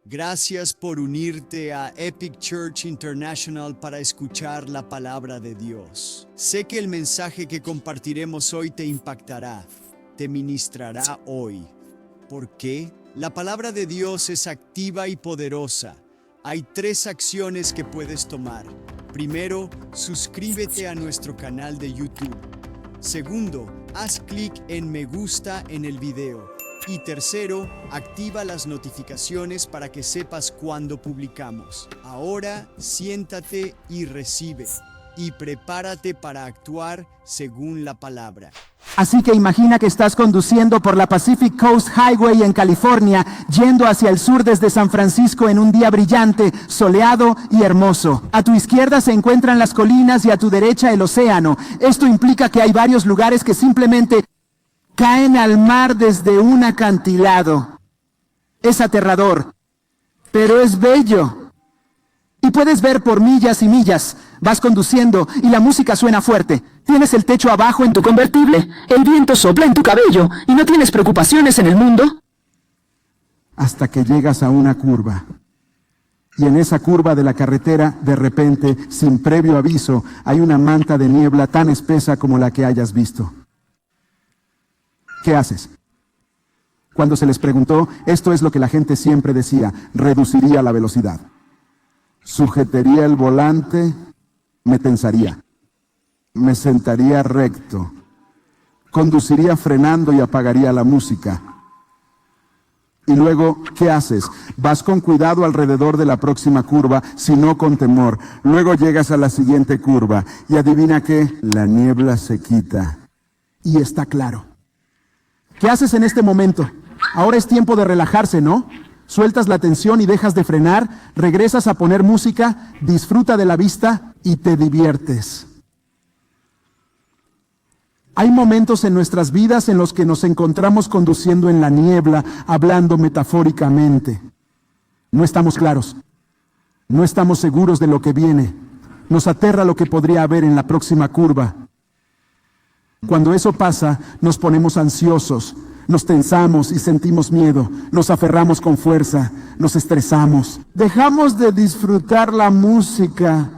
Gracias por unirte a Epic Church International para escuchar la palabra de Dios. Sé que el mensaje que compartiremos hoy te impactará, te ministrará hoy. ¿Por qué? La palabra de Dios es activa y poderosa. Hay 3 acciones que puedes tomar. Primero, suscríbete a nuestro canal de YouTube. Segundo, haz clic en me gusta en el video. Y tercero, activa las notificaciones para que sepas cuando publicamos. Ahora, siéntate y recibe. Y prepárate para actuar según la palabra. Así que imagina que estás conduciendo por la Pacific Coast Highway en California, yendo hacia el sur desde San Francisco en un día brillante, soleado y hermoso. A tu izquierda se encuentran las colinas y a tu derecha el océano. Esto implica que hay varios lugares que simplemente caen al mar desde un acantilado. Es aterrador, pero es bello. Y puedes ver por millas y millas. Vas conduciendo y la música suena fuerte. Tienes el techo abajo en tu convertible, el viento sopla en tu cabello y no tienes preocupaciones en el mundo. Hasta que llegas a una curva. Y en esa curva de la carretera, de repente, sin previo aviso, hay una manta de niebla tan espesa como la que hayas visto. ¿Qué haces? Cuando se les preguntó, esto es lo que la gente siempre decía: reduciría la velocidad. Sujetería el volante, me tensaría. Me sentaría recto. Conduciría frenando y apagaría la música. Y luego, ¿qué haces? Vas con cuidado alrededor de la próxima curva, sino con temor. Luego llegas a la siguiente curva y adivina qué, la niebla se quita. Y está claro. ¿Qué haces en este momento? Ahora es tiempo de relajarse, ¿no? Sueltas la tensión y dejas de frenar, regresas a poner música, disfruta de la vista y te diviertes. Hay momentos en nuestras vidas en los que nos encontramos conduciendo en la niebla, hablando metafóricamente. No estamos claros, no estamos seguros de lo que viene, nos aterra lo que podría haber en la próxima curva. Cuando eso pasa, nos ponemos ansiosos, nos tensamos y sentimos miedo, nos aferramos con fuerza, nos estresamos. Dejamos de disfrutar la música.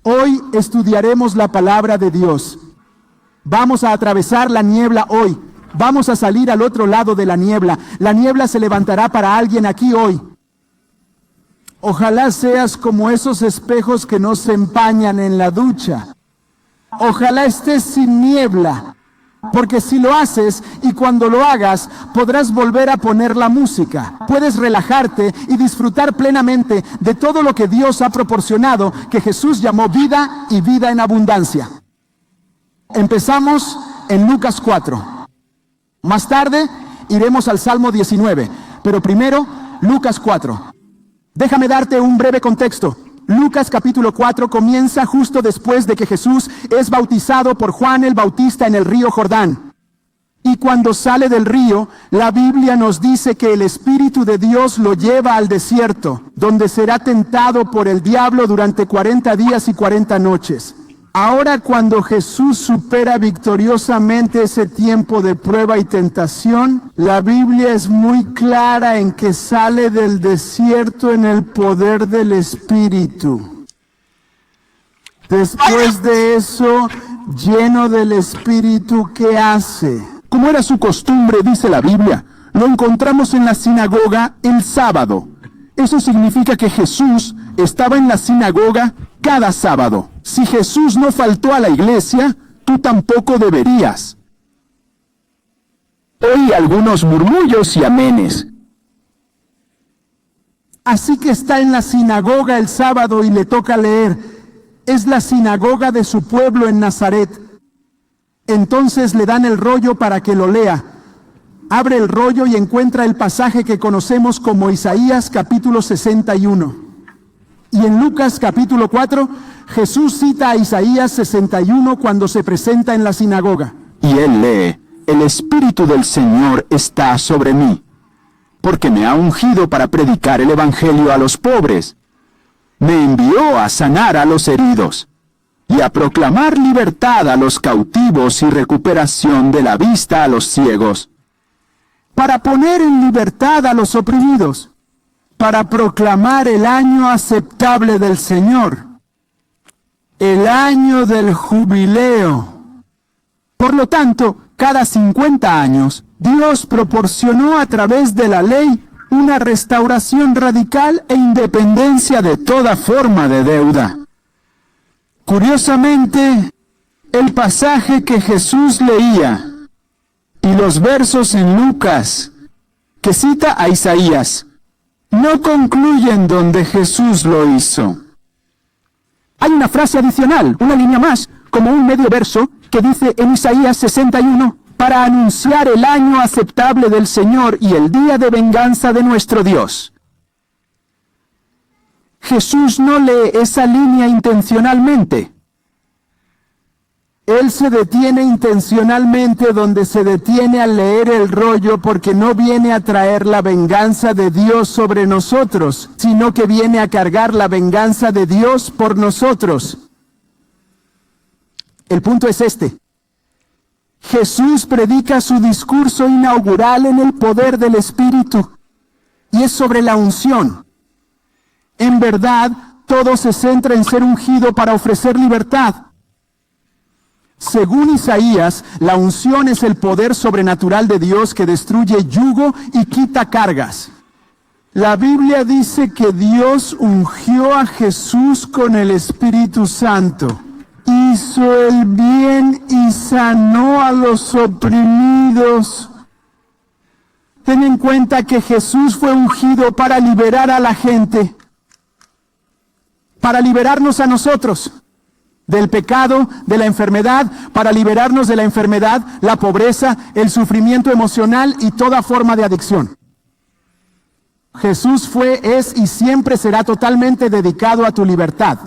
Hoy estudiaremos la palabra de Dios. Vamos a atravesar la niebla hoy. Vamos a salir al otro lado de la niebla. La niebla se levantará para alguien aquí hoy. Ojalá seas como esos espejos que no se empañan en la ducha. Ojalá estés sin niebla, porque si lo haces y cuando lo hagas, podrás volver a poner la música. Puedes relajarte y disfrutar plenamente de todo lo que Dios ha proporcionado, que Jesús llamó vida y vida en abundancia. Empezamos en Lucas 4. Más tarde iremos al Salmo 19, pero primero Lucas 4. Déjame darte un breve contexto. Lucas capítulo 4 comienza justo después de que Jesús es bautizado por Juan el Bautista en el río Jordán. Y cuando sale del río, la Biblia nos dice que el Espíritu de Dios lo lleva al desierto, donde será tentado por el diablo durante 40 días y 40 noches. Ahora, cuando Jesús supera victoriosamente ese tiempo de prueba y tentación, la Biblia es muy clara en que sale del desierto en el poder del Espíritu. Después de eso, lleno del Espíritu, ¿qué hace? Como era su costumbre, dice la Biblia, lo encontramos en la sinagoga el sábado. Eso significa que Jesús estaba en la sinagoga cada sábado. Si Jesús no faltó a la iglesia, tú tampoco deberías. Oí algunos murmullos y amenes. Así que está en la sinagoga el sábado y le toca leer. Es la sinagoga de su pueblo en Nazaret. Entonces le dan el rollo para que lo lea. Abre el rollo y encuentra el pasaje que conocemos como Isaías capítulo 61. Y en Lucas capítulo 4, Jesús cita a Isaías 61 cuando se presenta en la sinagoga. Y él lee: el Espíritu del Señor está sobre mí, porque me ha ungido para predicar el Evangelio a los pobres. Me envió a sanar a los heridos, y a proclamar libertad a los cautivos y recuperación de la vista a los ciegos, para poner en libertad a los oprimidos, para proclamar el año aceptable del Señor, el año del jubileo. Por lo tanto, cada 50 años, Dios proporcionó a través de la ley una restauración radical e independencia de toda forma de deuda. Curiosamente, el pasaje que Jesús leía y los versos en Lucas que cita a Isaías no concluyen donde Jesús lo hizo. Hay una frase adicional, una línea más, como un medio verso, que dice en Isaías 61, para anunciar el año aceptable del Señor y el día de venganza de nuestro Dios. Jesús no lee esa línea intencionalmente. Él se detiene intencionalmente donde se detiene al leer el rollo, porque no viene a traer la venganza de Dios sobre nosotros, sino que viene a cargar la venganza de Dios por nosotros. El punto es este. Jesús predica su discurso inaugural en el poder del Espíritu, y es sobre la unción. En verdad, todo se centra en ser ungido para ofrecer libertad. Según Isaías, la unción es el poder sobrenatural de Dios que destruye yugo y quita cargas. La Biblia dice que Dios ungió a Jesús con el Espíritu Santo. Hizo el bien y sanó a los oprimidos. Ten en cuenta que Jesús fue ungido para liberar a la gente, para liberarnos a nosotros del pecado, de la enfermedad, para liberarnos de la enfermedad, la pobreza, el sufrimiento emocional y toda forma de adicción. Jesús fue, es y siempre será totalmente dedicado a tu libertad.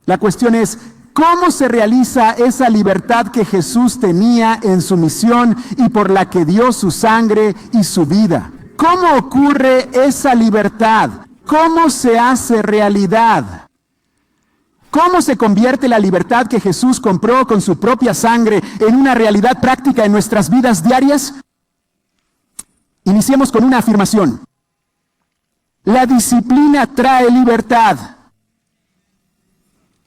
La cuestión es, ¿cómo se realiza esa libertad que Jesús tenía en su misión y por la que dio su sangre y su vida? ¿Cómo ocurre esa libertad? ¿Cómo se hace realidad? ¿Cómo se convierte la libertad que Jesús compró con su propia sangre en una realidad práctica en nuestras vidas diarias? Iniciemos con una afirmación. La disciplina trae libertad.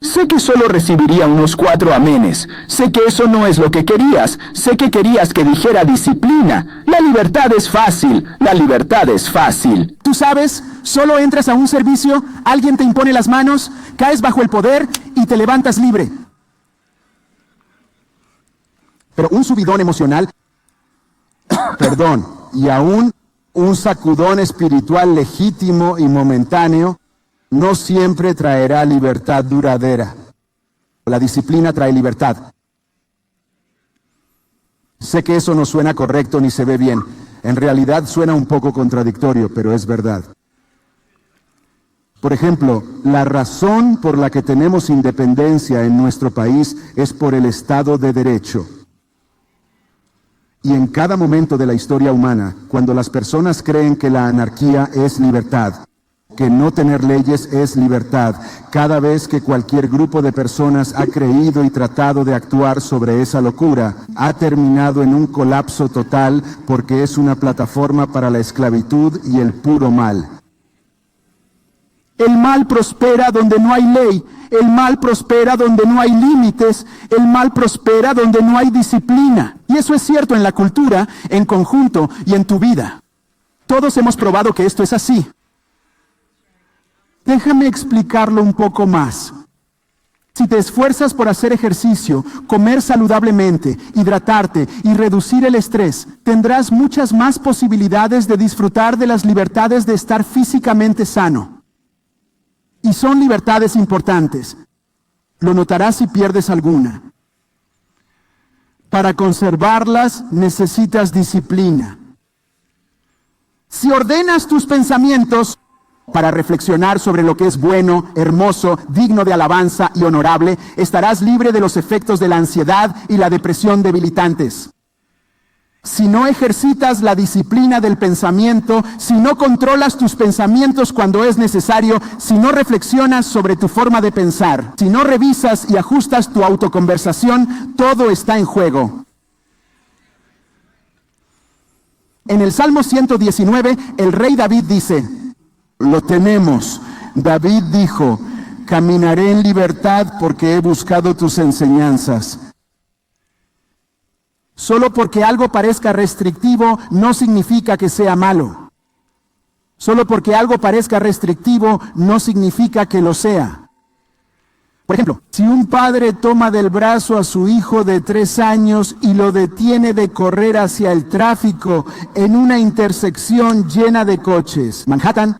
Sé que solo recibiría unos 4 amenes. Sé que eso no es lo que querías. Sé que querías que dijera disciplina. La libertad es fácil. La libertad es fácil. Tú sabes, solo entras a un servicio, alguien te impone las manos, caes bajo el poder y te levantas libre. Pero un subidón emocional, y aún un sacudón espiritual legítimo y momentáneo, no siempre traerá libertad duradera. La disciplina trae libertad. Sé que eso no suena correcto ni se ve bien. En realidad suena un poco contradictorio, pero es verdad. Por ejemplo, la razón por la que tenemos independencia en nuestro país es por el Estado de Derecho. Y en cada momento de la historia humana, cuando las personas creen que la anarquía es libertad, que no tener leyes es libertad, cada vez que cualquier grupo de personas ha creído y tratado de actuar sobre esa locura, ha terminado en un colapso total porque es una plataforma para la esclavitud y el puro mal. El mal prospera donde no hay ley, el mal prospera donde no hay límites, el mal prospera donde no hay disciplina. Y eso es cierto en la cultura, en conjunto y en tu vida. Todos hemos probado que esto es así. Déjame explicarlo un poco más. Si te esfuerzas por hacer ejercicio, comer saludablemente, hidratarte y reducir el estrés, tendrás muchas más posibilidades de disfrutar de las libertades de estar físicamente sano. Y son libertades importantes. Lo notarás si pierdes alguna. Para conservarlas necesitas disciplina. Si ordenas tus pensamientos para reflexionar sobre lo que es bueno, hermoso, digno de alabanza y honorable, estarás libre de los efectos de la ansiedad y la depresión debilitantes. Si no ejercitas la disciplina del pensamiento, si no controlas tus pensamientos cuando es necesario, si no reflexionas sobre tu forma de pensar, si no revisas y ajustas tu autoconversación, todo está en juego. En el Salmo 119, el rey David dice, lo tenemos. David dijo, caminaré en libertad porque he buscado tus enseñanzas. Solo porque algo parezca restrictivo no significa que sea malo. Solo porque algo parezca restrictivo no significa que lo sea. Por ejemplo, si un padre toma del brazo a su hijo de 3 años y lo detiene de correr hacia el tráfico en una intersección llena de coches, Manhattan,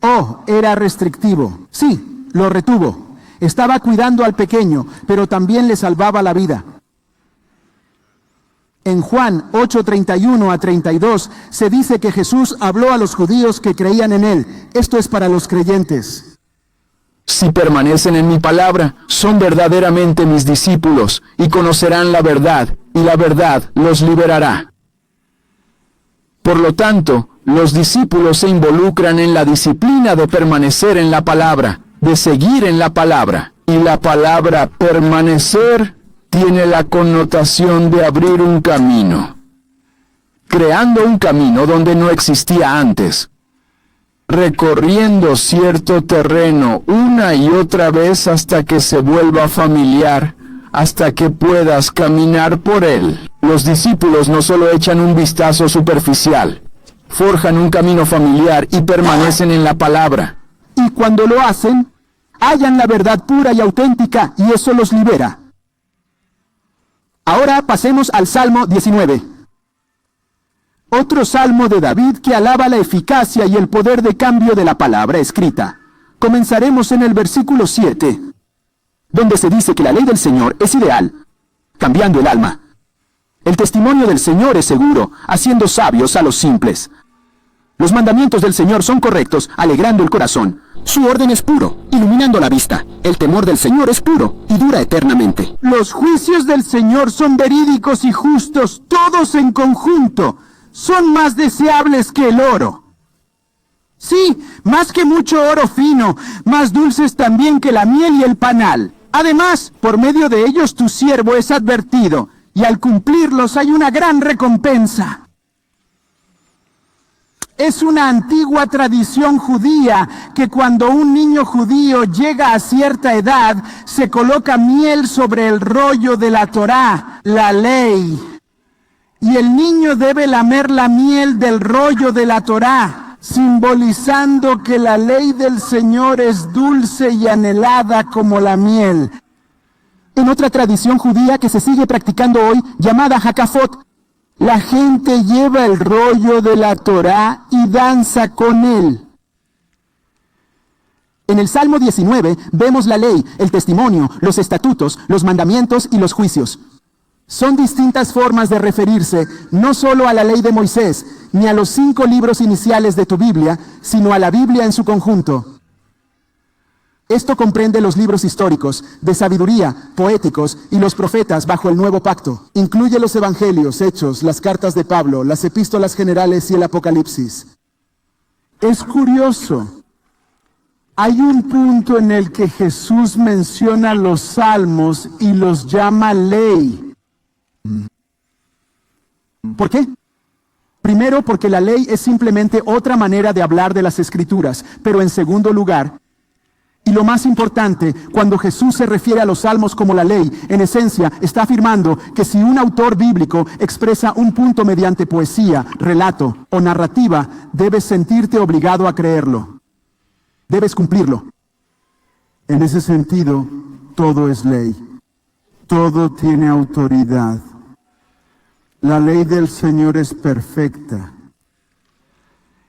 era restrictivo. Sí, lo retuvo. Estaba cuidando al pequeño, pero también le salvaba la vida. En Juan 8:31 a 32 se dice que Jesús habló a los judíos que creían en él. Esto es para los creyentes. Si permanecen en mi palabra, son verdaderamente mis discípulos, y conocerán la verdad, y la verdad los liberará. Por lo tanto, los discípulos se involucran en la disciplina de permanecer en la palabra, de seguir en la palabra. Y la palabra permanecer tiene la connotación de abrir un camino, creando un camino donde no existía antes, recorriendo cierto terreno una y otra vez hasta que se vuelva familiar, hasta que puedas caminar por él. Los discípulos no solo echan un vistazo superficial, forjan un camino familiar y permanecen en la palabra. Y cuando lo hacen, hallan la verdad pura y auténtica, y eso los libera. Ahora pasemos al Salmo 19. Otro salmo de David que alaba la eficacia y el poder de cambio de la palabra escrita. Comenzaremos en el versículo 7, donde se dice que la ley del Señor es ideal, cambiando el alma. El testimonio del Señor es seguro, haciendo sabios a los simples. Los mandamientos del Señor son correctos, alegrando el corazón. Su orden es puro, iluminando la vista. El temor del Señor es puro y dura eternamente. Los juicios del Señor son verídicos y justos, todos en conjunto. Son más deseables que el oro. Sí, más que mucho oro fino, más dulces también que la miel y el panal. Además, por medio de ellos tu siervo es advertido, y al cumplirlos hay una gran recompensa. Es una antigua tradición judía que cuando un niño judío llega a cierta edad, se coloca miel sobre el rollo de la Torá, la ley. Y el niño debe lamer la miel del rollo de la Torá, simbolizando que la ley del Señor es dulce y anhelada como la miel. En otra tradición judía que se sigue practicando hoy, llamada Hakafot, la gente lleva el rollo de la Torá y danza con él. En el Salmo 19 vemos la ley, el testimonio, los estatutos, los mandamientos y los juicios. Son distintas formas de referirse no solo a la ley de Moisés, ni a los 5 libros iniciales de tu Biblia, sino a la Biblia en su conjunto. Esto comprende los libros históricos, de sabiduría, poéticos y los profetas bajo el Nuevo Pacto. Incluye los Evangelios, Hechos, las cartas de Pablo, las epístolas generales y el Apocalipsis. Es curioso. Hay un punto en el que Jesús menciona los salmos y los llama ley. ¿Por qué? Primero, porque la ley es simplemente otra manera de hablar de las Escrituras, pero en segundo lugar, y lo más importante, cuando Jesús se refiere a los salmos como la ley, en esencia está afirmando que si un autor bíblico expresa un punto mediante poesía, relato o narrativa, debes sentirte obligado a creerlo. Debes cumplirlo. En ese sentido, todo es ley. Todo tiene autoridad. La ley del Señor es perfecta.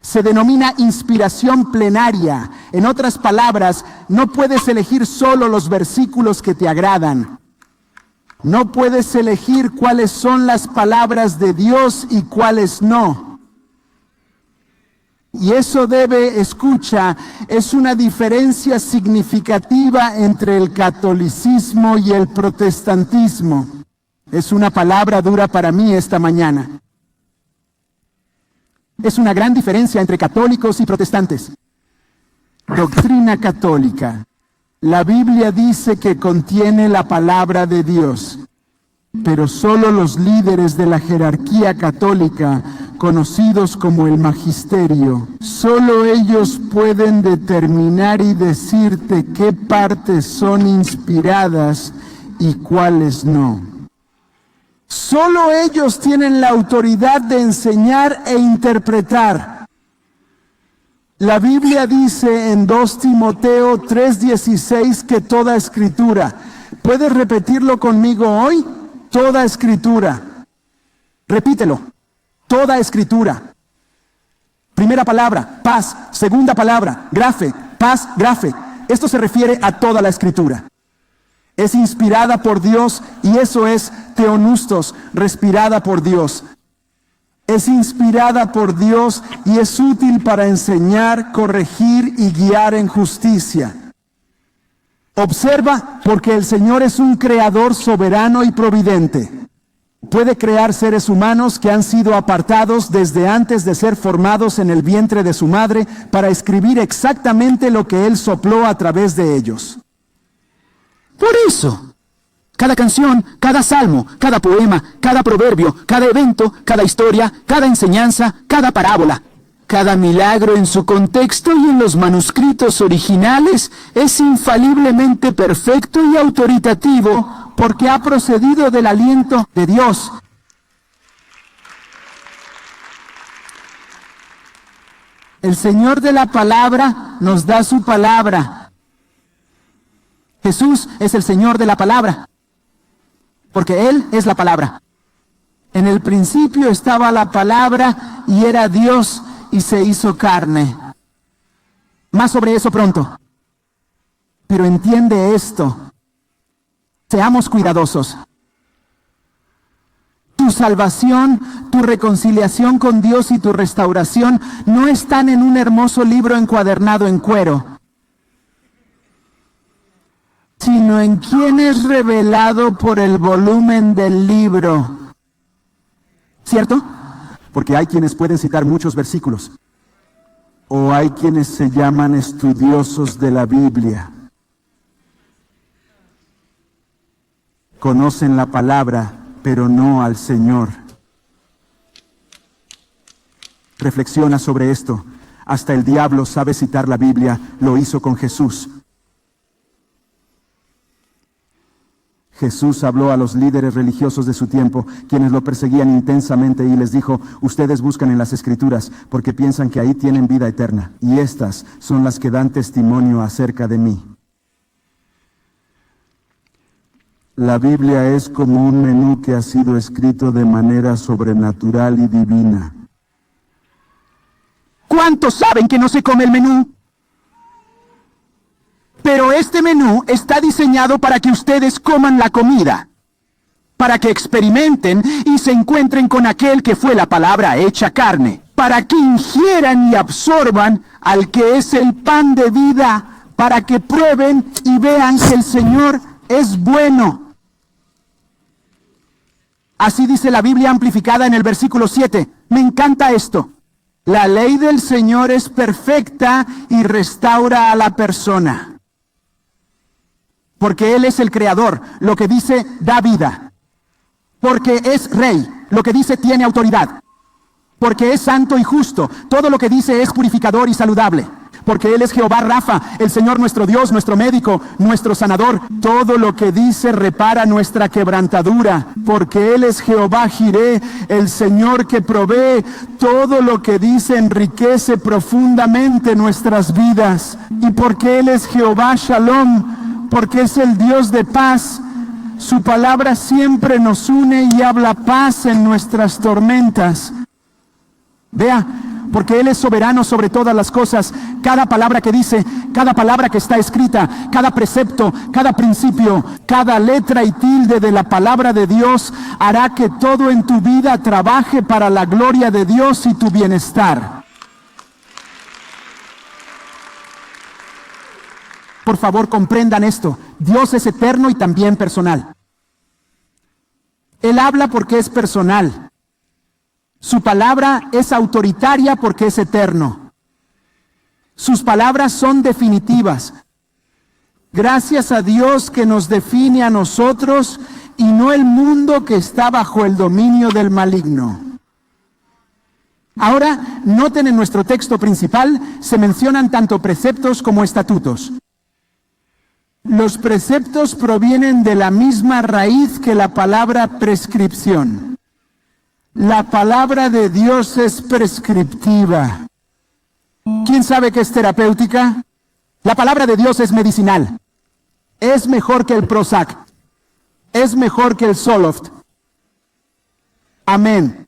Se denomina inspiración plenaria. En otras palabras, no puedes elegir solo los versículos que te agradan. No puedes elegir cuáles son las palabras de Dios y cuáles no. Y eso es una diferencia significativa entre el catolicismo y el protestantismo. Es una palabra dura para mí esta mañana. Es una gran diferencia entre católicos y protestantes. Doctrina católica. La Biblia dice que contiene la palabra de Dios, pero solo los líderes de la jerarquía católica conocidos como el magisterio. Solo ellos pueden determinar y decirte qué partes son inspiradas y cuáles no. Solo ellos tienen la autoridad de enseñar e interpretar. La Biblia dice en 2 Timoteo 3:16 que toda escritura. ¿Puedes repetirlo conmigo hoy? Toda escritura. Repítelo. Toda escritura. Primera palabra, paz. Segunda palabra, grafe. Paz, grafe. Esto se refiere a toda la escritura. Es inspirada por Dios y eso es teonustos, respirada por Dios. Es inspirada por Dios y es útil para enseñar, corregir y guiar en justicia. Observa, porque el Señor es un creador soberano y providente. Puede crear seres humanos que han sido apartados desde antes de ser formados en el vientre de su madre para escribir exactamente lo que Él sopló a través de ellos. Por eso, cada canción, cada salmo, cada poema, cada proverbio, cada evento, cada historia, cada enseñanza, cada parábola, cada milagro en su contexto y en los manuscritos originales es infaliblemente perfecto y autoritativo porque ha procedido del aliento de Dios. El Señor de la palabra nos da su palabra. Jesús es el Señor de la palabra, porque Él es la palabra. En el principio estaba la palabra y era Dios y se hizo carne. Más sobre eso pronto. Pero entiende esto. Seamos cuidadosos. Tu salvación, tu reconciliación con Dios y tu restauración no están en un hermoso libro encuadernado en cuero, sino en quien es revelado por el volumen del libro. ¿Cierto? Porque hay quienes pueden citar muchos versículos, o hay quienes se llaman estudiosos de la Biblia. Conocen la palabra, pero no al Señor. Reflexiona sobre esto. Hasta el diablo sabe citar la Biblia, lo hizo con Jesús. Jesús habló a los líderes religiosos de su tiempo, quienes lo perseguían intensamente, y les dijo: ustedes buscan en las Escrituras, porque piensan que ahí tienen vida eterna, y estas son las que dan testimonio acerca de mí. La Biblia es como un menú que ha sido escrito de manera sobrenatural y divina. ¿Cuántos saben que no se come el menú? Pero este menú está diseñado para que ustedes coman la comida, para que experimenten y se encuentren con aquel que fue la palabra hecha carne, para que ingieran y absorban al que es el pan de vida, para que prueben y vean que el Señor es bueno. Así dice la Biblia amplificada en el versículo 7. Me encanta esto. La ley del Señor es perfecta y restaura a la persona. Porque Él es el creador, lo que dice da vida. Porque es rey, lo que dice tiene autoridad. Porque es santo y justo, todo lo que dice es purificador y saludable. Porque Él es Jehová Rafa, el Señor nuestro Dios, nuestro médico, nuestro sanador. Todo lo que dice repara nuestra quebrantadura. Porque Él es Jehová Jireh, el Señor que provee. Todo lo que dice enriquece profundamente nuestras vidas. Y porque Él es Jehová Shalom, porque es el Dios de paz. Su palabra siempre nos une y habla paz en nuestras tormentas. Vea, porque Él es soberano sobre todas las cosas. Cada palabra que dice, cada palabra que está escrita, cada precepto, cada principio, cada letra y tilde de la palabra de Dios hará que todo en tu vida trabaje para la gloria de Dios y tu bienestar. Por favor, comprendan esto. Dios es eterno y también personal. Él habla porque es personal. Su palabra es autoritaria porque es eterno. Sus palabras son definitivas. Gracias a Dios que nos define a nosotros y no el mundo que está bajo el dominio del maligno. Ahora, noten en nuestro texto principal, se mencionan tanto preceptos como estatutos. Los preceptos provienen de la misma raíz que la palabra prescripción. La palabra de Dios es prescriptiva. ¿Quién sabe qué es terapéutica? La palabra de Dios es medicinal. Es mejor que el Prozac. Es mejor que el Zoloft. Amén.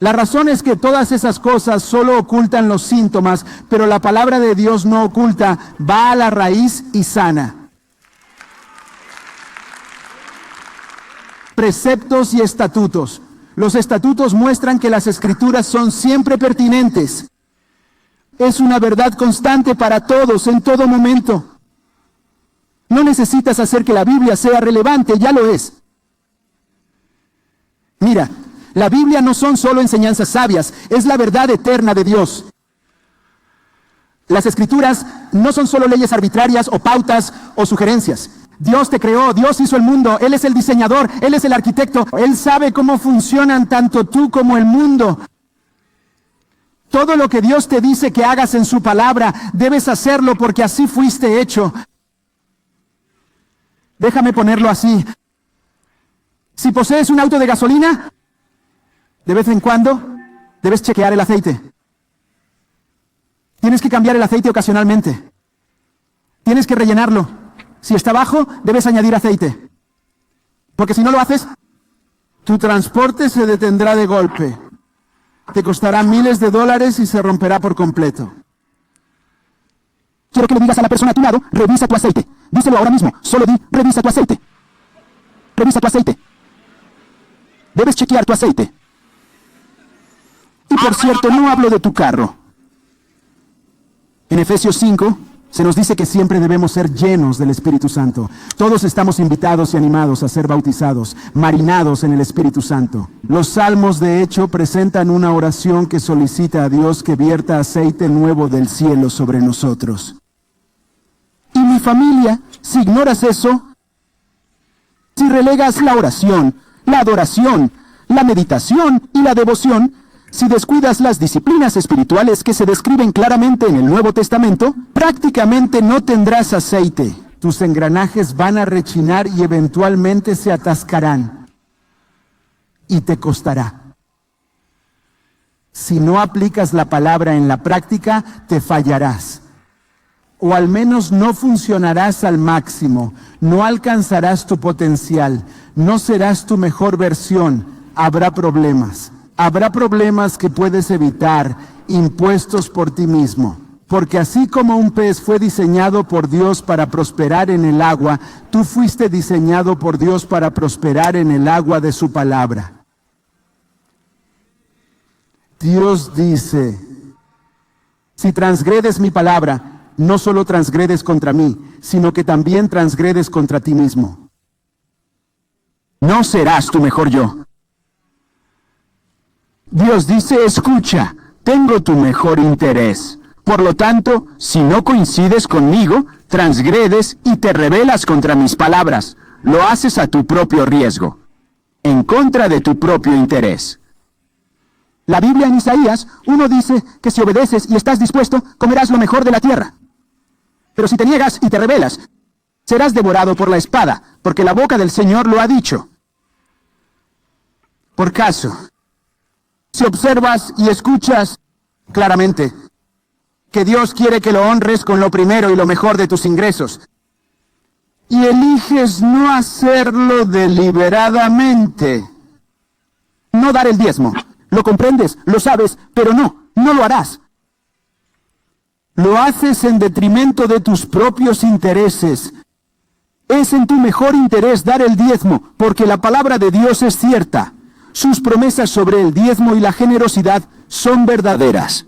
La razón es que todas esas cosas solo ocultan los síntomas, pero la palabra de Dios no oculta, va a la raíz y sana. Preceptos y estatutos. Los estatutos muestran que las escrituras son siempre pertinentes. Es una verdad constante para todos, en todo momento. No necesitas hacer que la Biblia sea relevante, ya lo es. Mira, la Biblia no son solo enseñanzas sabias, es la verdad eterna de Dios. Las Escrituras no son solo leyes arbitrarias o pautas o sugerencias. Dios te creó, Dios hizo el mundo, Él es el diseñador, Él es el arquitecto, Él sabe cómo funcionan tanto tú como el mundo. Todo lo que Dios te dice que hagas en su palabra, debes hacerlo porque así fuiste hecho. Déjame ponerlo así. Si posees un auto de gasolina, de vez en cuando debes chequear el aceite. Tienes que cambiar el aceite ocasionalmente. Tienes que rellenarlo. Si está bajo, debes añadir aceite. Porque si no lo haces, tu transporte se detendrá de golpe. Te costará miles de dólares y se romperá por completo. Quiero que le digas a la persona a tu lado, revisa tu aceite. Díselo ahora mismo. Solo di, revisa tu aceite. Revisa tu aceite. Debes chequear tu aceite. Y por cierto, no hablo de tu carro. En Efesios 5 se nos dice que siempre debemos ser llenos del Espíritu Santo. Todos estamos invitados y animados a ser bautizados, marinados en el Espíritu Santo. Los salmos, de hecho, presentan una oración que solicita a Dios que vierta aceite nuevo del cielo sobre nosotros. Y mi familia, si ignoras eso, si relegas la oración, la adoración, la meditación y la devoción, si descuidas las disciplinas espirituales que se describen claramente en el Nuevo Testamento, prácticamente no tendrás aceite. Tus engranajes van a rechinar y eventualmente se atascarán. Y te costará. Si no aplicas la palabra en la práctica, te fallarás. O al menos no funcionarás al máximo. No alcanzarás tu potencial. No serás tu mejor versión. Habrá problemas. Habrá problemas que puedes evitar, impuestos por ti mismo. Porque así como un pez fue diseñado por Dios para prosperar en el agua, tú fuiste diseñado por Dios para prosperar en el agua de su palabra. Dios dice, si transgredes mi palabra, no solo transgredes contra mí, sino que también transgredes contra ti mismo. No serás tu mejor yo. Dios dice, escucha, tengo tu mejor interés. Por lo tanto, si no coincides conmigo, transgredes y te rebelas contra mis palabras. Lo haces a tu propio riesgo, en contra de tu propio interés. La Biblia en Isaías 1 dice que si obedeces y estás dispuesto, comerás lo mejor de la tierra. Pero si te niegas y te rebelas, serás devorado por la espada, porque la boca del Señor lo ha dicho. Por caso, si observas y escuchas claramente que Dios quiere que lo honres con lo primero y lo mejor de tus ingresos, y eliges no hacerlo deliberadamente, no dar el diezmo, lo comprendes, lo sabes, pero no lo harás. Lo haces en detrimento de tus propios intereses. Es en tu mejor interés dar el diezmo, porque la palabra de Dios es cierta. Sus promesas sobre el diezmo y la generosidad son verdaderas.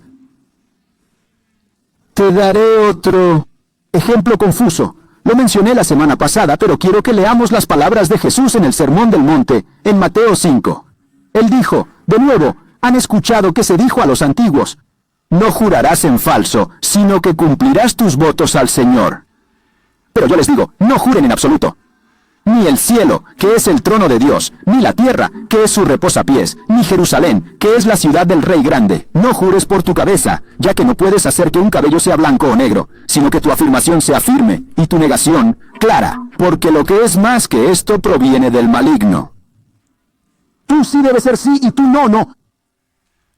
Te daré otro ejemplo confuso. Lo mencioné la semana pasada, pero quiero que leamos las palabras de Jesús en el Sermón del Monte, en Mateo 5. Él dijo, de nuevo, han escuchado que se dijo a los antiguos, no jurarás en falso, sino que cumplirás tus votos al Señor. Pero yo les digo, no juren en absoluto. ni el cielo, que es el trono de Dios, ni la tierra, que es su reposapiés, ni Jerusalén, que es la ciudad del Rey grande. No jures por tu cabeza, ya que no puedes hacer que un cabello sea blanco o negro, sino que tu afirmación sea firme, y tu negación clara, porque lo que es más que esto proviene del maligno. Tú sí debe ser sí y tú no, no.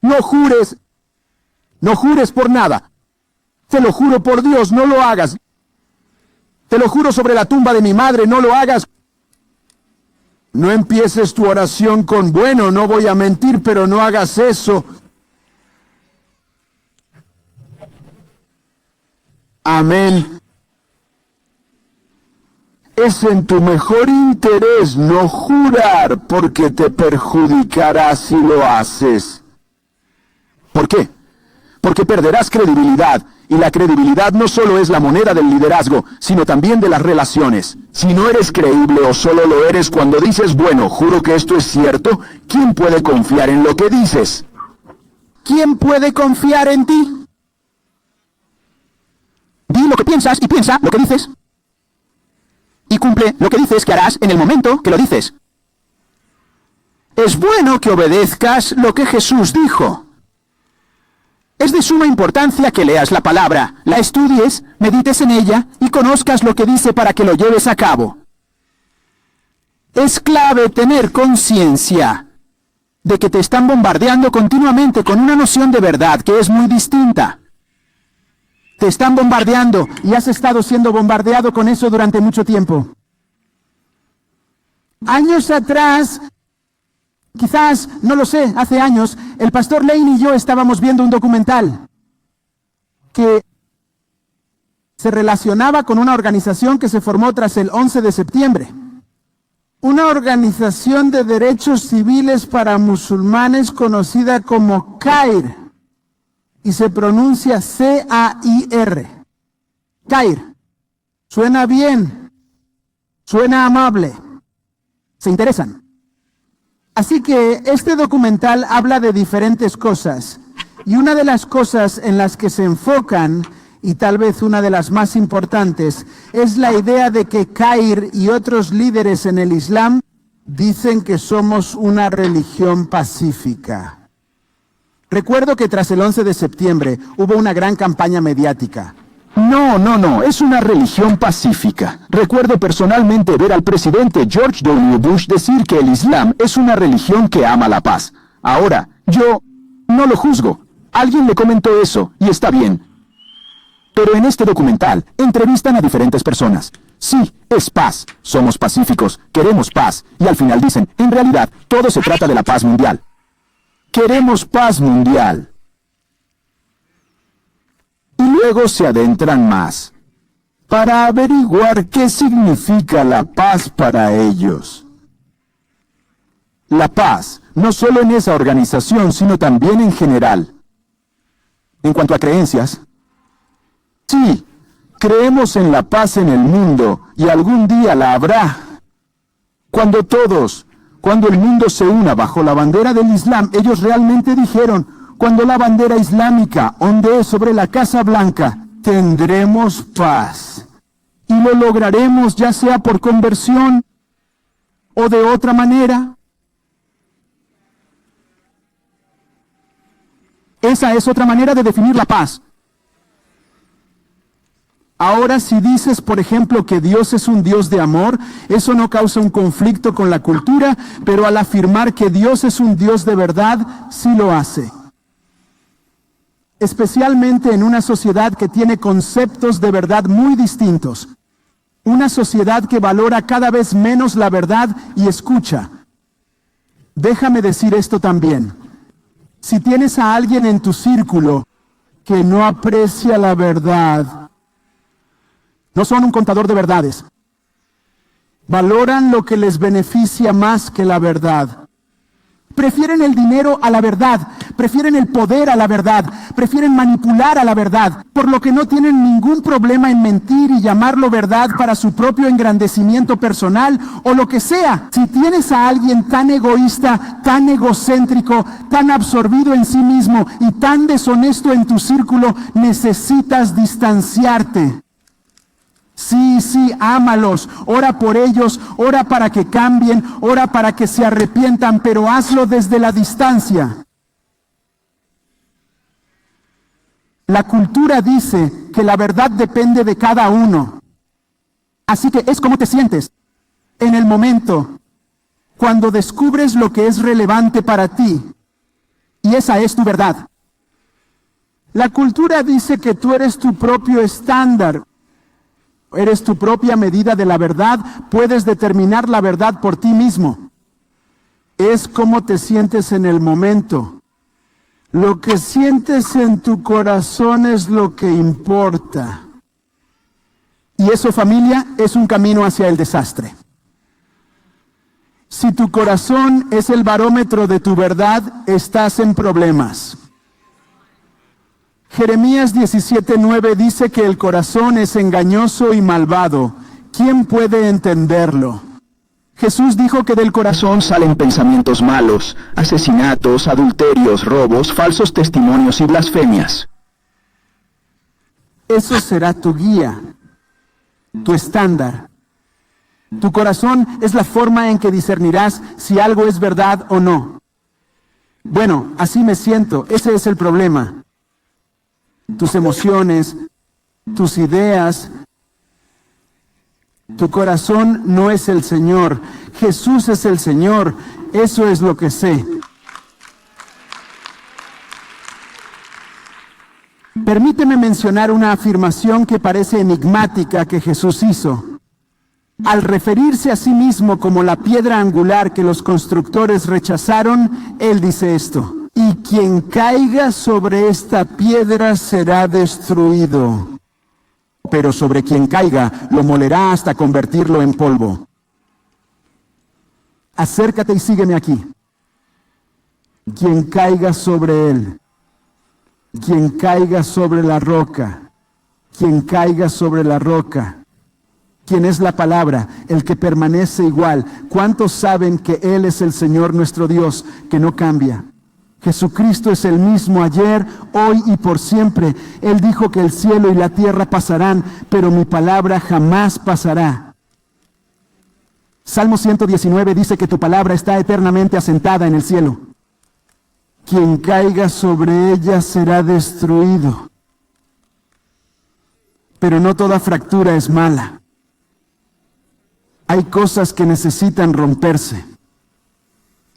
No jures. No jures por nada. Te lo juro por Dios, no lo hagas. Te lo juro sobre la tumba de mi madre, no lo hagas. No empieces tu oración con, bueno, no voy a mentir, pero no hagas eso. Amén. Es en tu mejor interés no jurar, porque te perjudicará si lo haces. ¿Por qué? Porque perderás credibilidad, y la credibilidad no solo es la moneda del liderazgo, sino también de las relaciones. Si no eres creíble o solo lo eres cuando dices, bueno, juro que esto es cierto, ¿quién puede confiar en lo que dices? ¿Quién puede confiar en ti? Di lo que piensas y piensa lo que dices. Y cumple lo que dices que harás en el momento que lo dices. Es bueno que obedezcas lo que Jesús dijo. Es de suma importancia que leas la palabra, la estudies, medites en ella y conozcas lo que dice para que lo lleves a cabo. Es clave tener conciencia de que te están bombardeando continuamente con una noción de verdad que es muy distinta. Te están bombardeando y has estado siendo bombardeado con eso durante mucho tiempo. Años atrás, quizás, no lo sé, hace años, el pastor Lane y yo estábamos viendo un documental que se relacionaba con una organización que se formó tras el 11 de septiembre. Una organización de derechos civiles para musulmanes conocida como CAIR. Y se pronuncia C-A-I-R. CAIR. Suena bien. Suena amable. Se interesan. Así que este documental habla de diferentes cosas. Y una de las cosas en las que se enfocan, y tal vez una de las más importantes, es la idea de que CAIR y otros líderes en el Islam dicen que somos una religión pacífica. Recuerdo que tras el 11 de septiembre hubo una gran campaña mediática. No, es una religión pacífica. Recuerdo personalmente ver al presidente George W. Bush decir que el Islam es una religión que ama la paz. Ahora, yo no lo juzgo. Alguien le comentó eso, y está bien. Pero en este documental, entrevistan a diferentes personas. Sí, es paz. Somos pacíficos, queremos paz. Y al final dicen, en realidad, todo se trata de la paz mundial. Queremos paz mundial. Y luego se adentran más, para averiguar qué significa la paz para ellos. La paz, no solo en esa organización, sino también en general. En cuanto a creencias, sí, creemos en la paz en el mundo, y algún día la habrá. Cuando el mundo se una bajo la bandera del Islam, ellos realmente dijeron, cuando la bandera islámica ondee sobre la Casa Blanca, tendremos paz. Y lo lograremos ya sea por conversión o de otra manera. Esa es otra manera de definir la paz. Ahora, si dices, por ejemplo, que Dios es un Dios de amor, eso no causa un conflicto con la cultura, pero al afirmar que Dios es un Dios de verdad, sí lo hace. Especialmente en una sociedad que tiene conceptos de verdad muy distintos. Una sociedad que valora cada vez menos la verdad y escucha. Déjame decir esto también. Si tienes a alguien en tu círculo que no aprecia la verdad, no son un contador de verdades. Valoran lo que les beneficia más que la verdad. Prefieren el dinero a la verdad, prefieren el poder a la verdad, prefieren manipular a la verdad, por lo que no tienen ningún problema en mentir y llamarlo verdad para su propio engrandecimiento personal o lo que sea. Si tienes a alguien tan egoísta, tan egocéntrico, tan absorbido en sí mismo y tan deshonesto en tu círculo, necesitas distanciarte. Sí, sí, ámalos, ora por ellos, ora para que cambien, ora para que se arrepientan, pero hazlo desde la distancia. La cultura dice que la verdad depende de cada uno. Así que es como te sientes en el momento, cuando descubres lo que es relevante para ti, y esa es tu verdad. La cultura dice que tú eres tu propio estándar, eres tu propia medida de la verdad, puedes determinar la verdad por ti mismo. Es como te sientes en el momento. Lo que sientes en tu corazón es lo que importa. Y eso, familia, es un camino hacia el desastre. Si tu corazón es el barómetro de tu verdad, estás en problemas. Jeremías 17:9 dice que el corazón es engañoso y malvado. ¿Quién puede entenderlo? Jesús dijo que del corazón Salen pensamientos malos, asesinatos, adulterios, robos, falsos testimonios y blasfemias. eso será tu guía, tu estándar. Tu corazón es la forma en que discernirás si algo es verdad o no. Bueno, así me siento, ese es el problema. Tus emociones, tus ideas, tu corazón no es el Señor. Jesús es el Señor, eso es lo que sé. Permíteme mencionar una afirmación que parece enigmática que Jesús hizo. Al referirse a sí mismo como la piedra angular que los constructores rechazaron, Él dice esto: y quien caiga sobre esta piedra será destruido, pero sobre quien caiga lo molerá hasta convertirlo en polvo. Acércate y sígueme aquí. Quien caiga sobre él, quien caiga sobre la roca, quien caiga sobre la roca. ¿Quién es la palabra? El que permanece igual. ¿Cuántos saben que Él es el Señor nuestro Dios, que no cambia? Jesucristo es el mismo ayer, hoy y por siempre. Él dijo que el cielo y la tierra pasarán, pero mi palabra jamás pasará. Salmo 119 dice que tu palabra está eternamente asentada en el cielo. Quien caiga sobre ella será destruido. Pero no toda fractura es mala. Hay cosas que necesitan romperse.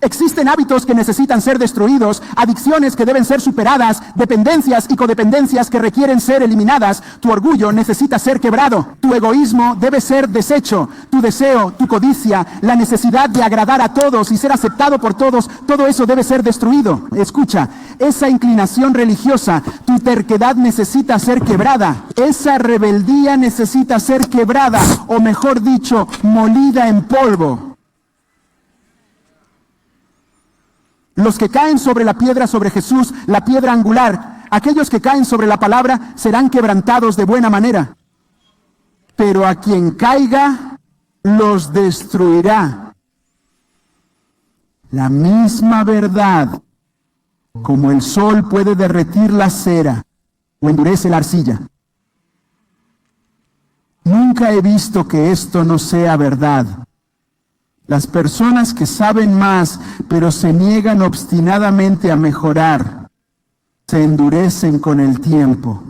Existen hábitos que necesitan ser destruidos, adicciones que deben ser superadas, dependencias y codependencias que requieren ser eliminadas. Tu orgullo necesita ser quebrado, tu egoísmo debe ser deshecho, tu deseo, tu codicia, la necesidad de agradar a todos y ser aceptado por todos, todo eso debe ser destruido. Escucha, esa inclinación religiosa, tu terquedad necesita ser quebrada, esa rebeldía necesita ser quebrada, o mejor dicho, molida en polvo. Los que caen sobre la piedra, sobre Jesús, la piedra angular, aquellos que caen sobre la palabra serán quebrantados de buena manera. Pero a quien caiga, los destruirá. La misma verdad, como el sol puede derretir la cera o endurece la arcilla. Nunca he visto que esto no sea verdad. Las personas que saben más, pero se niegan obstinadamente a mejorar, se endurecen con el tiempo.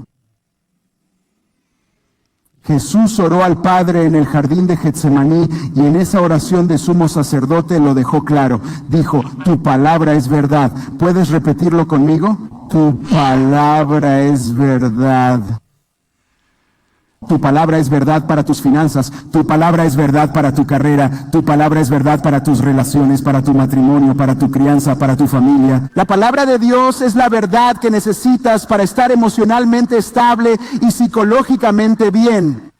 Jesús oró al Padre en el jardín de Getsemaní y en esa oración de sumo sacerdote lo dejó claro. Dijo, tu palabra es verdad. ¿Puedes repetirlo conmigo? Tu palabra es verdad. Tu palabra es verdad para tus finanzas, tu palabra es verdad para tu carrera, tu palabra es verdad para tus relaciones, para tu matrimonio, para tu crianza, para tu familia. La palabra de Dios es la verdad que necesitas para estar emocionalmente estable y psicológicamente bien.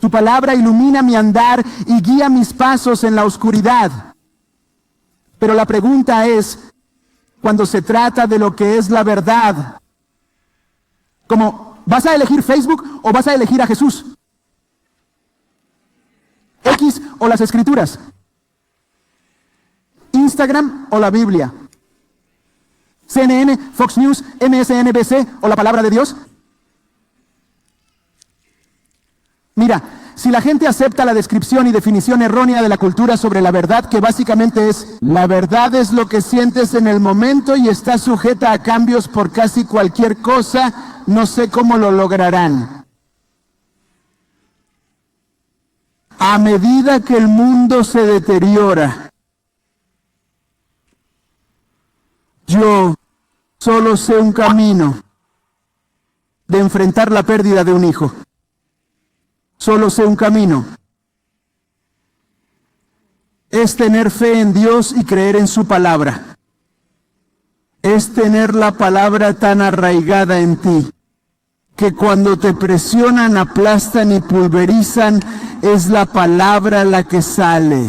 Tu palabra ilumina mi andar y guía mis pasos en la oscuridad. Pero la pregunta es, cuando se trata de lo que es la verdad, como ¿vas a elegir Facebook o vas a elegir a Jesús? ¿X o las Escrituras? ¿Instagram o la Biblia? ¿CNN, Fox News, MSNBC o la Palabra de Dios? Mira, si la gente acepta la descripción y definición errónea de la cultura sobre la verdad, que básicamente es, la verdad es lo que sientes en el momento y está sujeta a cambios por casi cualquier cosa, no sé cómo lo lograrán. A medida que el mundo se deteriora, yo solo sé un camino de enfrentar la pérdida de un hijo. Solo sé un camino. Es tener fe en Dios y creer en su palabra. Es tener la palabra tan arraigada en ti, que cuando te presionan, aplastan y pulverizan, es la palabra la que sale.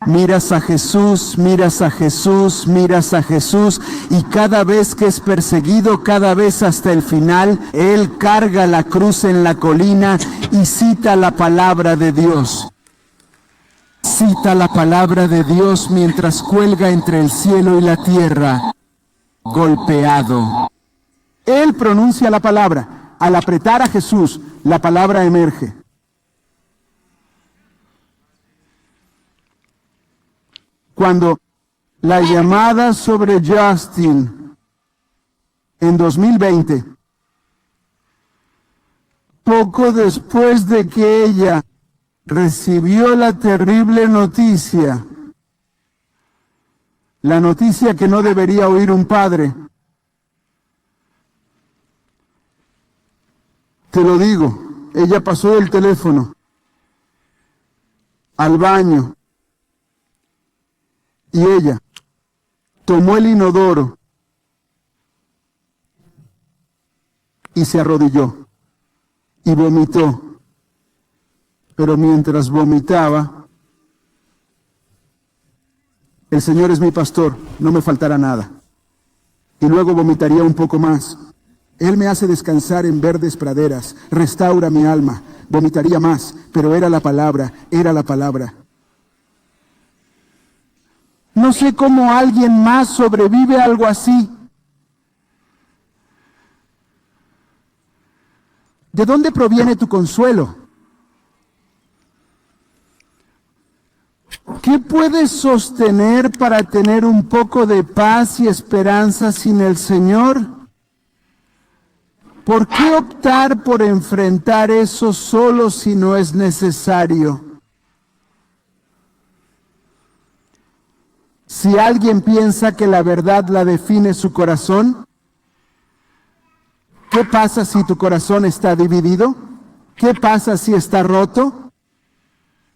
Miras a Jesús, miras a Jesús, miras a Jesús, y cada vez que es perseguido, cada vez hasta el final, Él carga la cruz en la colina y cita la palabra de Dios. Cita la palabra de Dios mientras cuelga entre el cielo y la tierra, golpeado. Él pronuncia la palabra. Al apretar a Jesús, la palabra emerge. Cuando la llamada sobre Justin en 2020, poco después de que ella recibió la terrible noticia, la noticia que no debería oír un padre, te lo digo, ella pasó del teléfono al baño y ella tomó el inodoro y se arrodilló y vomitó. Pero mientras vomitaba, el Señor es mi pastor, no me faltará nada. Y luego vomitaría un poco más. Él me hace descansar en verdes praderas, restaura mi alma. Vomitaría más, pero era la palabra, era la palabra. No sé cómo alguien más sobrevive a algo así. ¿De dónde proviene tu consuelo? ¿Qué puedes sostener para tener un poco de paz y esperanza sin el Señor? ¿Por qué optar por enfrentar eso solo si no es necesario? Si alguien piensa que la verdad la define su corazón, ¿qué pasa si tu corazón está dividido? ¿Qué pasa si está roto?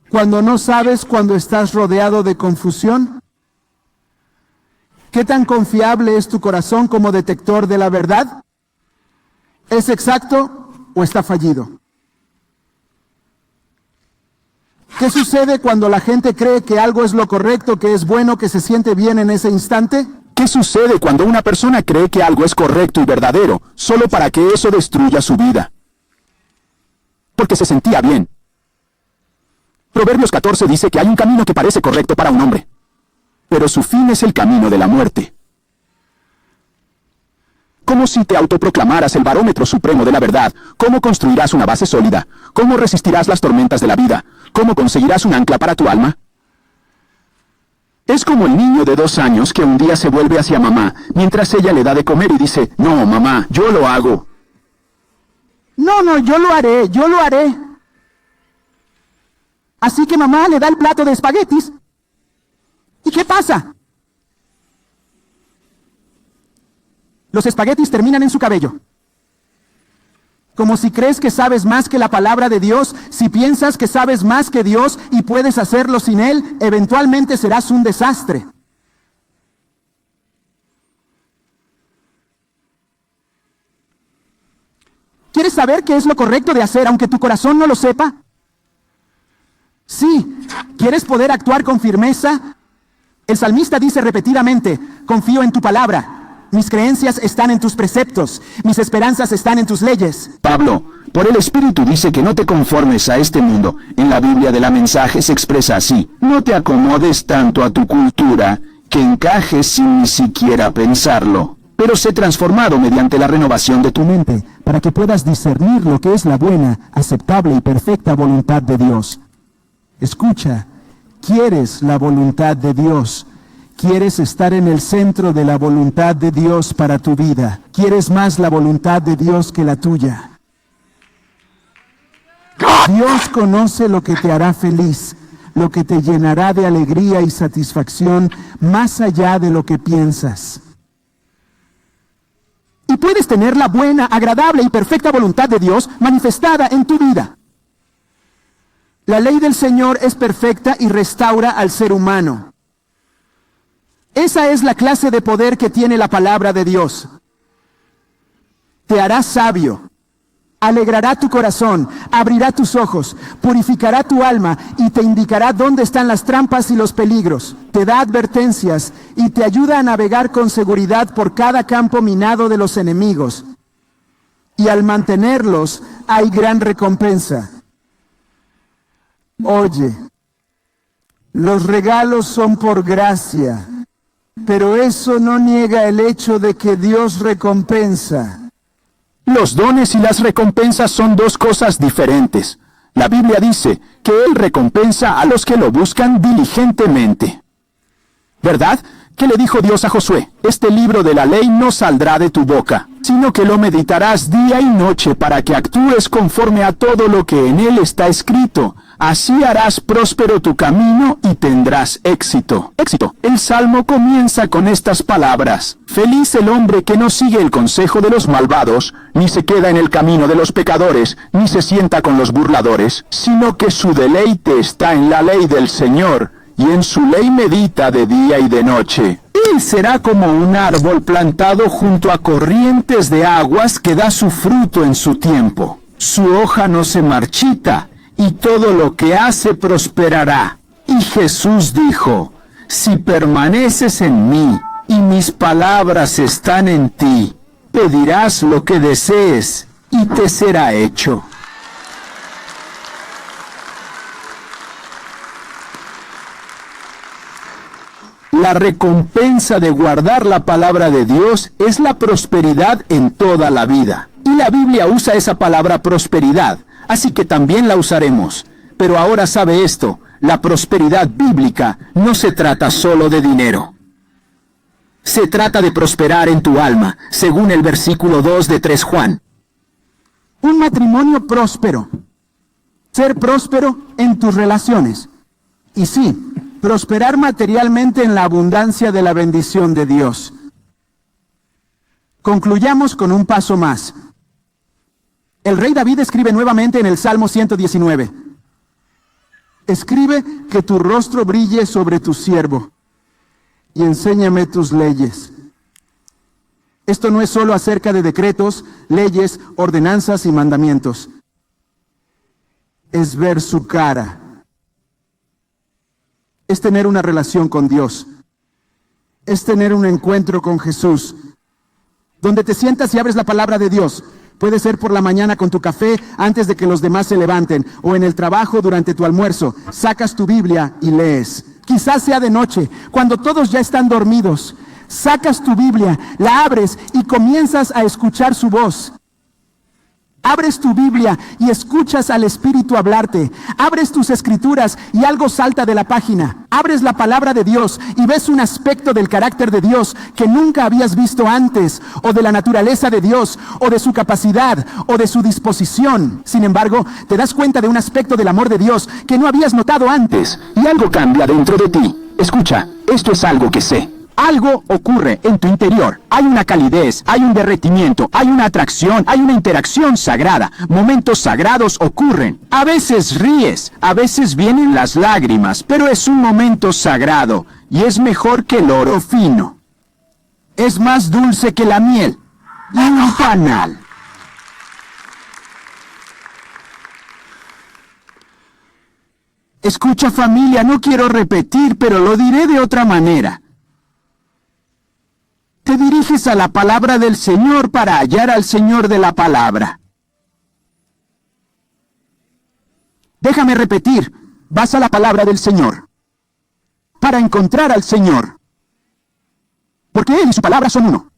Cuando no sabes, cuando estás rodeado de confusión. ¿Qué tan confiable es tu corazón como detector de la verdad? ¿Es exacto o está fallido? ¿Qué sucede cuando la gente cree que algo es lo correcto, que es bueno, que se siente bien en ese instante? ¿Qué sucede cuando una persona cree que algo es correcto y verdadero, solo para que eso destruya su vida? Porque se sentía bien. Proverbios 14 dice que hay un camino que parece correcto para un hombre, pero su fin es el camino de la muerte. ¿Cómo si te autoproclamaras el barómetro supremo de la verdad? ¿Cómo construirás una base sólida? ¿Cómo resistirás las tormentas de la vida? ¿Cómo conseguirás un ancla para tu alma? Es como el niño de 2 años que un día se vuelve hacia mamá, mientras ella le da de comer y dice, no, mamá, yo lo hago. No, yo lo haré. Así que mamá le da el plato de espaguetis. ¿Y qué pasa? Los espaguetis terminan en su cabello. Como si crees que sabes más que la palabra de Dios, si piensas que sabes más que Dios y puedes hacerlo sin Él, eventualmente serás un desastre. ¿Quieres saber qué es lo correcto de hacer aunque tu corazón no lo sepa? Sí. ¿Quieres poder actuar con firmeza? El salmista dice repetidamente, confío en tu palabra. Mis creencias están en tus preceptos. Mis esperanzas están en tus leyes. Pablo, por el Espíritu dice que no te conformes a este mundo. En la Biblia de la Mensaje se expresa así. No te acomodes tanto a tu cultura que encajes sin ni siquiera pensarlo, pero sé transformado mediante la renovación de tu mente, para que puedas discernir lo que es la buena, aceptable y perfecta voluntad de Dios. Escucha, ¿quieres la voluntad de Dios? ¿Quieres estar en el centro de la voluntad de Dios para tu vida? ¿Quieres más la voluntad de Dios que la tuya? Dios conoce lo que te hará feliz, lo que te llenará de alegría y satisfacción más allá de lo que piensas. Y puedes tener la buena, agradable y perfecta voluntad de Dios manifestada en tu vida. La ley del Señor es perfecta y restaura al ser humano. Esa es la clase de poder que tiene la palabra de Dios. Te hará sabio, alegrará tu corazón, abrirá tus ojos, purificará tu alma y te indicará dónde están las trampas y los peligros. Te da advertencias y te ayuda a navegar con seguridad por cada campo minado de los enemigos. Y al mantenerlos hay gran recompensa. Oye, los regalos son por gracia, pero eso no niega el hecho de que Dios recompensa. Los dones y las recompensas son dos cosas diferentes. La Biblia dice que Él recompensa a los que lo buscan diligentemente. ¿Verdad? ¿Qué le dijo Dios a Josué? Este libro de la ley no saldrá de tu boca, sino que lo meditarás día y noche para que actúes conforme a todo lo que en él está escrito. Así harás próspero tu camino y tendrás éxito. Éxito. El Salmo comienza con estas palabras: Feliz el hombre que no sigue el consejo de los malvados, ni se queda en el camino de los pecadores, ni se sienta con los burladores, sino que su deleite está en la ley del Señor, y en su ley medita de día y de noche. Él será como un árbol plantado junto a corrientes de aguas que da su fruto en su tiempo. Su hoja no se marchita, y todo lo que hace prosperará. Y Jesús dijo: si permaneces en mí, y mis palabras están en ti, pedirás lo que desees, y te será hecho. La recompensa de guardar la palabra de Dios es la prosperidad en toda la vida. Y la Biblia usa esa palabra prosperidad, así que también la usaremos. Pero ahora sabe esto: la prosperidad bíblica no se trata solo de dinero. Se trata de prosperar en tu alma, según el versículo 2 de 3 Juan. Un matrimonio próspero. Ser próspero en tus relaciones. Y sí, prosperar materialmente en la abundancia de la bendición de Dios. Concluyamos con un paso más. El rey David escribe nuevamente en el Salmo 119. Escribe que tu rostro brille sobre tu siervo y enséñame tus leyes. Esto no es solo acerca de decretos, leyes, ordenanzas y mandamientos. Es ver su cara. Es tener una relación con Dios. Es tener un encuentro con Jesús, donde te sientas y abres la palabra de Dios. Puede ser por la mañana con tu café antes de que los demás se levanten, o en el trabajo durante tu almuerzo. Sacas tu Biblia y lees. Quizás sea de noche, cuando todos ya están dormidos. Sacas tu Biblia, la abres y comienzas a escuchar su voz. Abres tu Biblia y escuchas al Espíritu hablarte. Abres tus escrituras y algo salta de la página. Abres la palabra de Dios y ves un aspecto del carácter de Dios que nunca habías visto antes, o de la naturaleza de Dios, o de su capacidad, o de su disposición. Sin embargo, te das cuenta de un aspecto del amor de Dios que no habías notado antes. Y algo cambia dentro de ti. Escucha, esto es algo que sé. Algo ocurre en tu interior. Hay una calidez, hay un derretimiento, hay una atracción, hay una interacción sagrada. Momentos sagrados ocurren. A veces ríes, a veces vienen las lágrimas, pero es un momento sagrado y es mejor que el oro fino. Es más dulce que la miel y un panal. Escucha, familia, no quiero repetir, pero lo diré de otra manera. Te diriges a la palabra del Señor para hallar al Señor de la palabra. Déjame repetir, vas a la palabra del Señor para encontrar al Señor. Porque Él y su palabra son uno.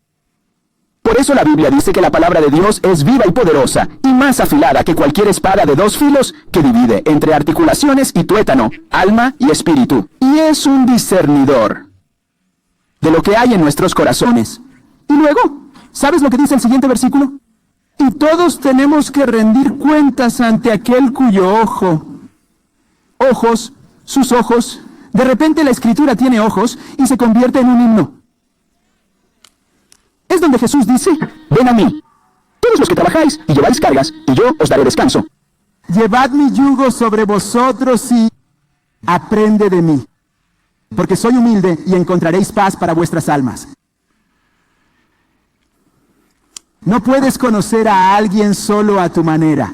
Por eso la Biblia dice que la palabra de Dios es viva y poderosa, y más afilada que cualquier espada de 2 filos, que divide entre articulaciones y tuétano, alma y espíritu, y es un discernidor de lo que hay en nuestros corazones. Y luego, ¿sabes lo que dice el siguiente versículo? Y todos tenemos que rendir cuentas ante aquel cuyo sus ojos, de repente la Escritura tiene ojos y se convierte en un himno. Es donde Jesús dice, ven a mí, todos los que trabajáis y lleváis cargas, y yo os daré descanso. Llevad mi yugo sobre vosotros y aprende de mí, porque soy humilde y encontraréis paz para vuestras almas. No puedes conocer a alguien solo a tu manera.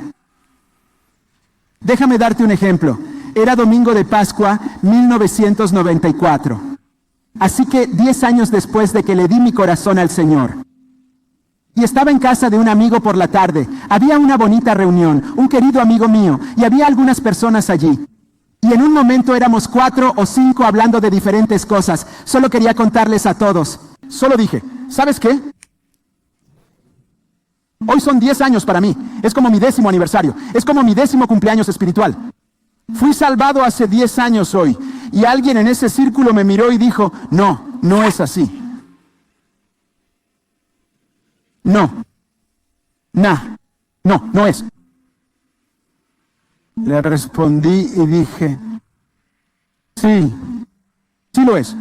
Déjame darte un ejemplo. Era domingo de Pascua, 1994. Así que 10 años después de que le di mi corazón al Señor. Y estaba en casa de un amigo por la tarde. Había una bonita reunión, un querido amigo mío, y había algunas personas allí. Y en un momento éramos 4 o 5 hablando de diferentes cosas. Solo quería contarles a todos. Solo dije, ¿sabes qué? Hoy son 10 años para mí. Es como mi 10º aniversario. Es como mi 10º cumpleaños espiritual. Fui salvado hace 10 años hoy. Y alguien en ese círculo me miró y dijo, no, no es así. No es. Le respondí y dije, sí lo es.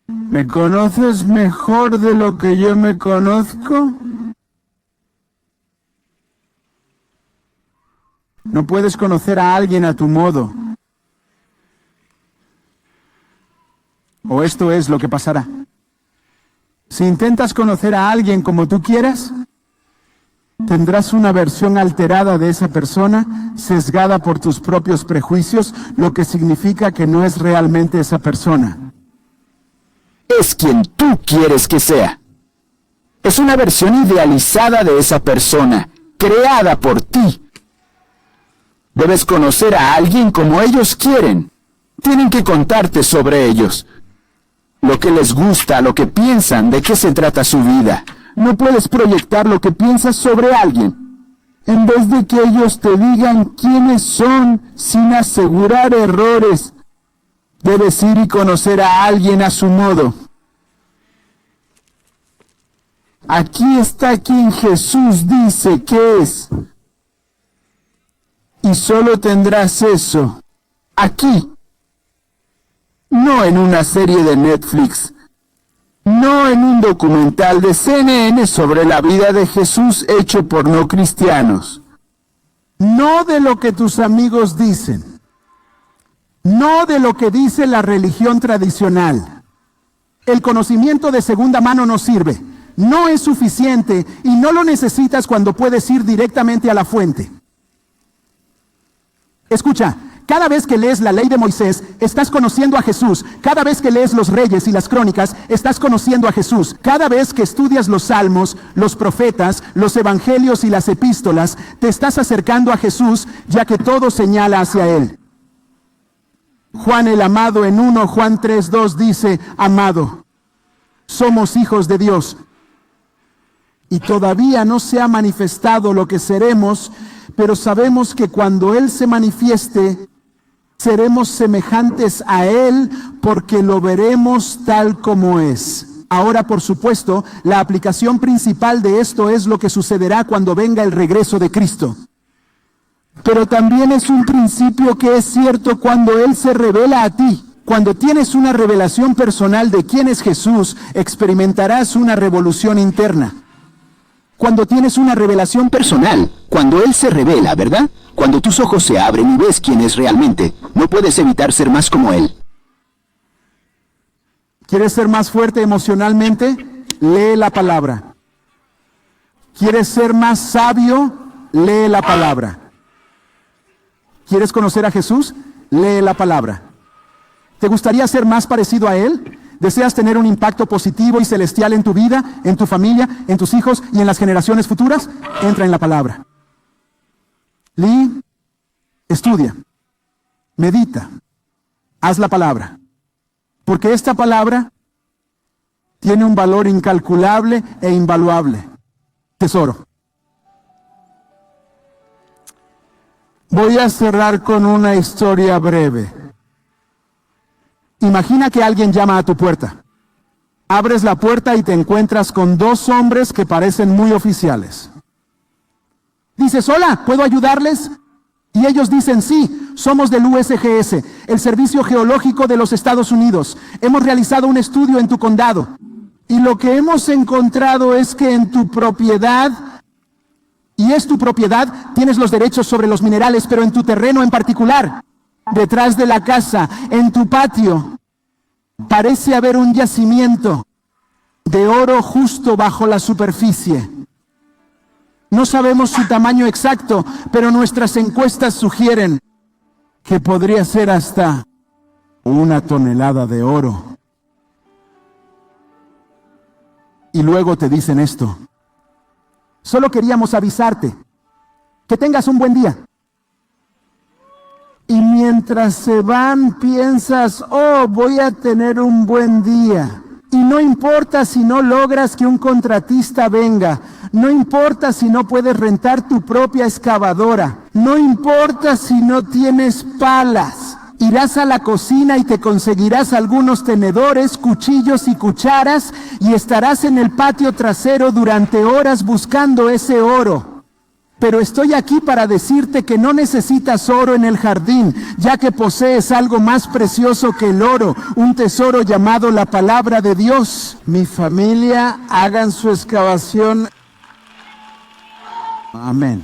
¿Me conoces mejor de lo que yo me conozco? No puedes conocer a alguien a tu modo. O esto es lo que pasará. Si intentas conocer a alguien como tú quieras, tendrás una versión alterada de esa persona, sesgada por tus propios prejuicios, lo que significa que no es realmente esa persona. Es quien tú quieres que sea. Es una versión idealizada de esa persona, creada por ti. Debes conocer a alguien como ellos quieren. Tienen que contarte sobre ellos. Lo que les gusta, lo que piensan, de qué se trata su vida. No puedes proyectar lo que piensas sobre alguien. En vez de que ellos te digan quiénes son sin asegurar errores, debes ir y conocer a alguien a su modo. Aquí está quien Jesús dice que es. Y solo tendrás eso aquí. No en una serie de Netflix. No en un documental de CNN sobre la vida de Jesús hecho por no cristianos. No de lo que tus amigos dicen. No de lo que dice la religión tradicional. El conocimiento de segunda mano no sirve. No es suficiente y no lo necesitas cuando puedes ir directamente a la fuente. Escucha, cada vez que lees la ley de Moisés, estás conociendo a Jesús. Cada vez que lees los Reyes y las Crónicas, estás conociendo a Jesús. Cada vez que estudias los Salmos, los Profetas, los Evangelios y las Epístolas, te estás acercando a Jesús, ya que todo señala hacia Él. Juan el amado en 1 Juan 3:2 dice, amado, somos hijos de Dios. Y todavía no se ha manifestado lo que seremos, pero sabemos que cuando Él se manifieste, seremos semejantes a Él porque lo veremos tal como es. Ahora, por supuesto, la aplicación principal de esto es lo que sucederá cuando venga el regreso de Cristo. Pero también es un principio que es cierto cuando Él se revela a ti. Cuando tienes una revelación personal de quién es Jesús, experimentarás una revolución interna. Cuando tienes una revelación personal, cuando Él se revela, ¿verdad? Cuando tus ojos se abren y ves quién es realmente, no puedes evitar ser más como Él. ¿Quieres ser más fuerte emocionalmente? Lee la palabra. ¿Quieres ser más sabio? Lee la palabra. ¿Quieres conocer a Jesús? Lee la palabra. ¿Te gustaría ser más parecido a Él? ¿Deseas tener un impacto positivo y celestial en tu vida, en tu familia, en tus hijos y en las generaciones futuras? Entra en la palabra. Lee, estudia, medita, haz la palabra. Porque esta palabra tiene un valor incalculable e invaluable. Tesoro. Voy a cerrar con una historia breve. Imagina que alguien llama a tu puerta. Abres la puerta y te encuentras con dos hombres que parecen muy oficiales. Dices, hola, ¿puedo ayudarles? Y ellos dicen, sí, somos del USGS, el Servicio Geológico de los Estados Unidos. Hemos realizado un estudio en tu condado. Y lo que hemos encontrado es que en tu propiedad, y es tu propiedad, tienes los derechos sobre los minerales, pero en tu terreno en particular, detrás de la casa, en tu patio, parece haber un yacimiento de oro justo bajo la superficie. No sabemos su tamaño exacto, pero nuestras encuestas sugieren que podría ser hasta 1 tonelada de oro. Y luego te dicen esto. Solo queríamos avisarte. Que tengas un buen día. Y mientras se van, piensas, oh, voy a tener un buen día. Y no importa si no logras que un contratista venga. No importa si no puedes rentar tu propia excavadora. No importa si no tienes palas. Irás a la cocina y te conseguirás algunos tenedores, cuchillos y cucharas y estarás en el patio trasero durante horas buscando ese oro. Pero estoy aquí para decirte que no necesitas oro en el jardín, ya que posees algo más precioso que el oro, un tesoro llamado la palabra de Dios. Mi familia, hagan su excavación. Amén.